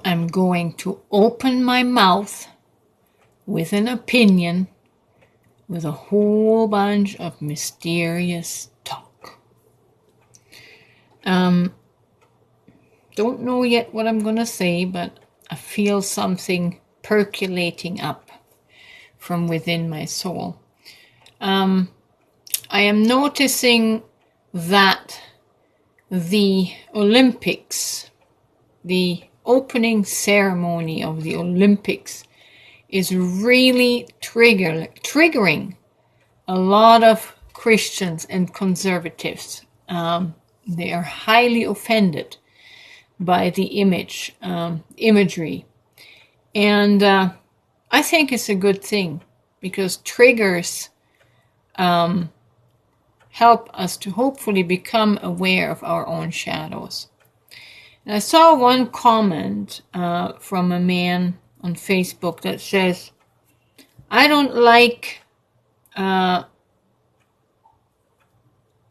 I'm going to open my mouth with an opinion with a whole bunch of mysterious talk. Don't know yet what I'm going to say, but I feel something percolating up from within my soul. I am noticing that the Olympics, the opening ceremony of the Olympics, is really triggering a lot of Christians and conservatives. They are highly offended by the imagery. And I think it's a good thing, because triggers help us to hopefully become aware of our own shadows. And I saw one comment from a man on Facebook that says, I don't like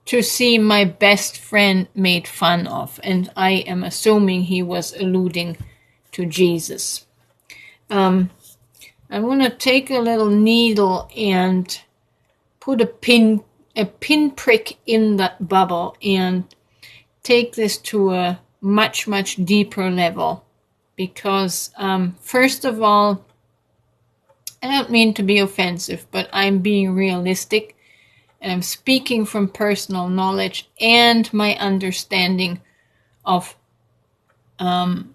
to see my best friend made fun of. And I am assuming he was alluding to Jesus. I'm going to take a little needle and put a pinprick in that bubble and take this to a much, much deeper level. Because first of all, I don't mean to be offensive, but I'm being realistic. And I'm speaking from personal knowledge and my understanding of the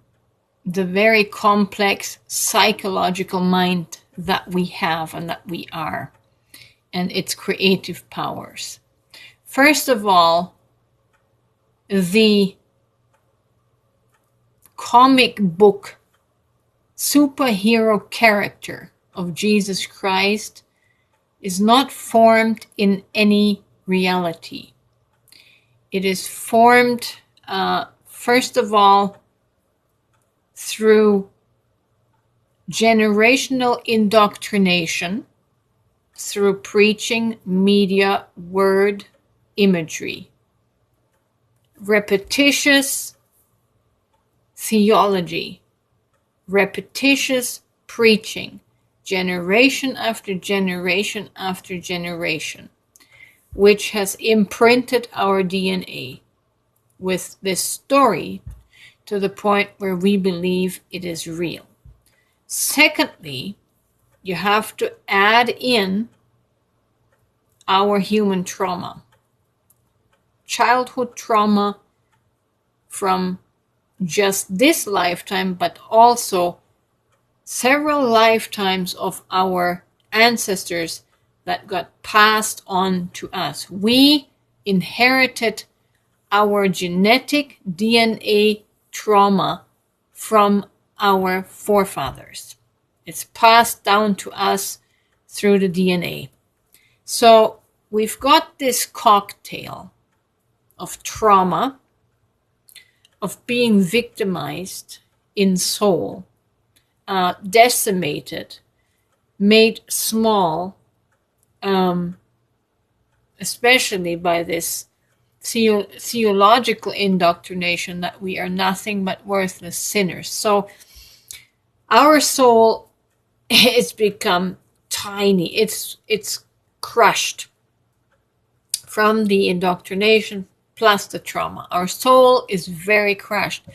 very complex psychological mind that we have and that we are, and its creative powers. First of all, the comic book superhero character of Jesus Christ is not formed in any reality. It is formed, first of all, through generational indoctrination, through preaching, media, word, imagery, repetitious theology, repetitious preaching, generation after generation after generation, which has imprinted our DNA with this story to the point where we believe it is real. Secondly, you have to add in our human trauma, childhood trauma from just this lifetime, but also several lifetimes of our ancestors that got passed on to us. We inherited our genetic DNA trauma from our forefathers. It's passed down to us through the DNA. So we've got this cocktail of trauma, of being victimized in soul, decimated, made small, especially by this theological indoctrination that we are nothing but worthless sinners. So our soul has become tiny. It's crushed from the indoctrination plus the trauma. Our soul is very crushed.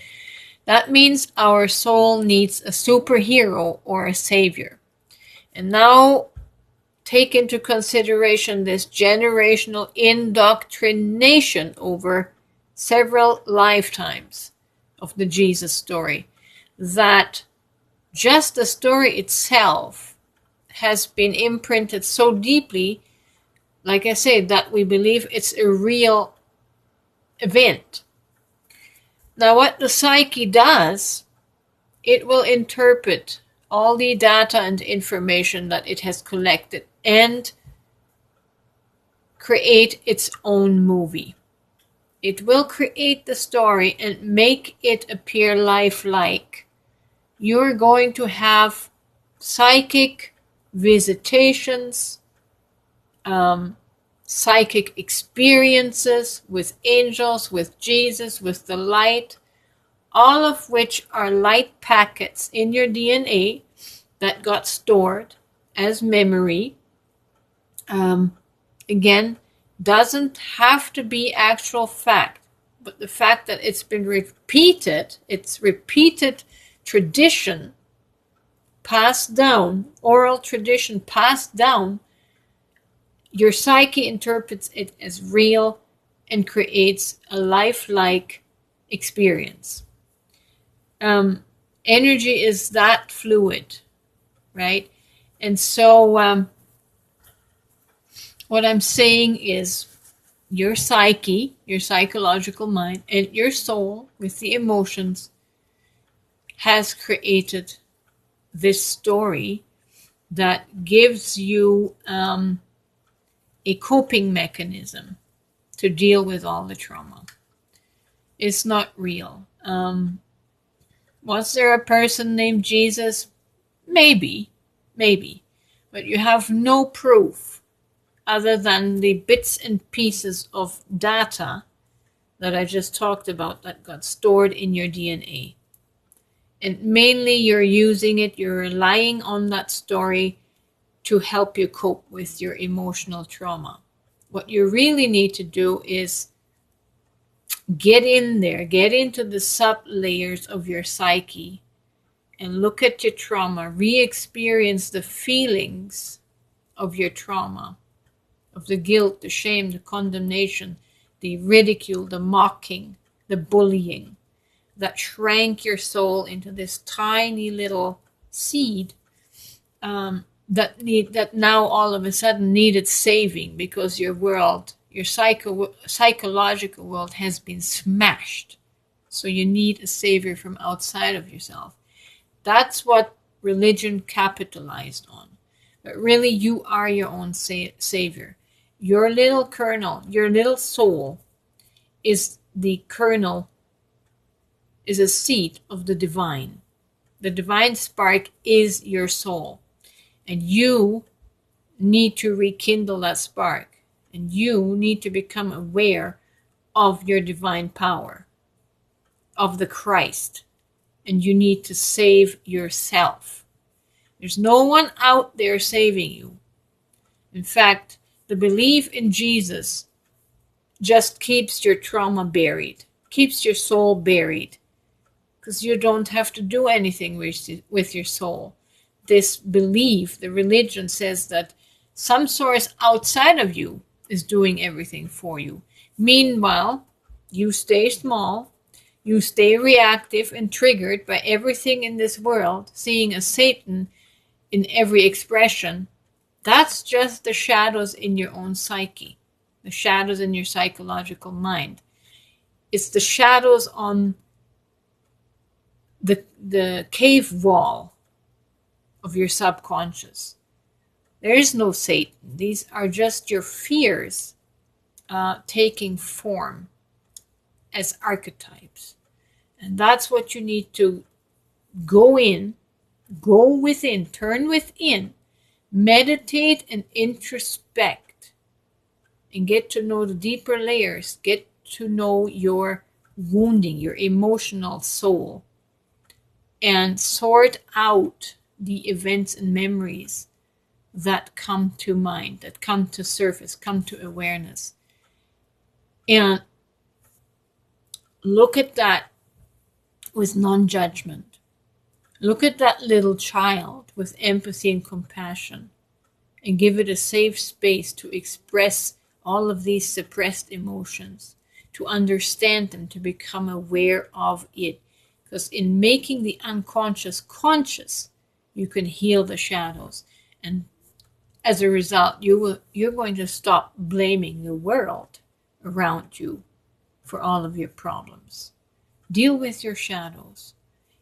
That means our soul needs a superhero or a savior. And now take into consideration this generational indoctrination over several lifetimes of the Jesus story, that just the story itself has been imprinted so deeply, like I said, that we believe it's a real event. Now, what the psyche does, it will interpret all the data and information that it has collected and create its own movie. It will create the story and make it appear lifelike. You're going to have psychic visitations, psychic experiences with angels, with Jesus, with the light, all of which are light packets in your DNA that got stored as memory. Again, doesn't have to be actual fact, but the fact that it's been repeated, it's repeated tradition passed down, oral tradition passed down, your psyche interprets it as real and creates a lifelike experience. Energy is that fluid, right? And so what I'm saying is your psyche, your psychological mind, and your soul with the emotions has created this story that gives you a coping mechanism to deal with all the trauma. It's not real. Was there a person named Jesus? Maybe. But you have no proof other than the bits and pieces of data that I just talked about that got stored in your DNA. And mainly you're using it, you're relying on that story to help you cope with your emotional trauma. What you really need to do is get in there, get into the sub layers of your psyche and look at your trauma, re-experience the feelings of your trauma, of the guilt, the shame, the condemnation, the ridicule, the mocking, the bullying that shrank your soul into this tiny little seed that now all of a sudden needed saving because your world, your psychological world has been smashed. So you need a savior from outside of yourself. That's what religion capitalized on. But really, you are your own savior. Your little kernel, your little soul is the kernel, is a seed of the divine. The divine spark is your soul. And you need to rekindle that spark. And you need to become aware of your divine power, of the Christ. And you need to save yourself. There's no one out there saving you. In fact, the belief in Jesus just keeps your trauma buried, keeps your soul buried, because you don't have to do anything with your soul. This belief, the religion says that some source outside of you is doing everything for you. Meanwhile, you stay small, you stay reactive and triggered by everything in this world, seeing a Satan in every expression. That's just the shadows in your own psyche, the shadows in your psychological mind. It's the shadows on the cave wall of your subconscious. There is no Satan. These are just your fears taking form as archetypes. And that's what you need to go within, turn within, meditate and introspect, and get to know the deeper layers, get to know your wounding, your emotional soul, and sort out the events and memories that come to mind, that come to surface, come to awareness. And look at that with non-judgment. Look at that little child with empathy and compassion, and give it a safe space to express all of these suppressed emotions, to understand them, to become aware of it. Because in making the unconscious conscious, you can heal the shadows. And as a result, you're going to stop blaming the world around you for all of your problems. Deal with your shadows.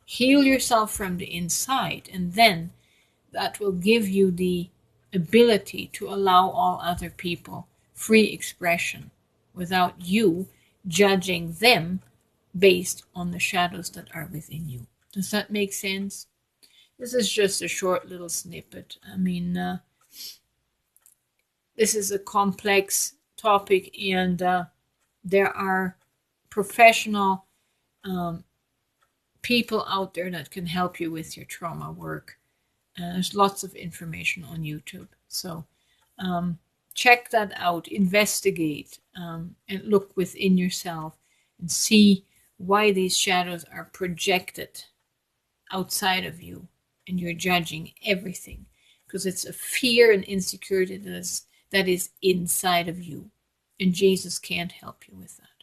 Heal yourself from the inside, and then that will give you the ability to allow all other people free expression without you judging them based on the shadows that are within you. Does that make sense? This is just a short little snippet. I mean, this is a complex topic, and there are professional people out there that can help you with your trauma work. There's lots of information on YouTube. So check that out, investigate, and look within yourself and see why these shadows are projected outside of you and you're judging everything, because it's a fear and insecurity that is inside of you, and Jesus can't help you with that.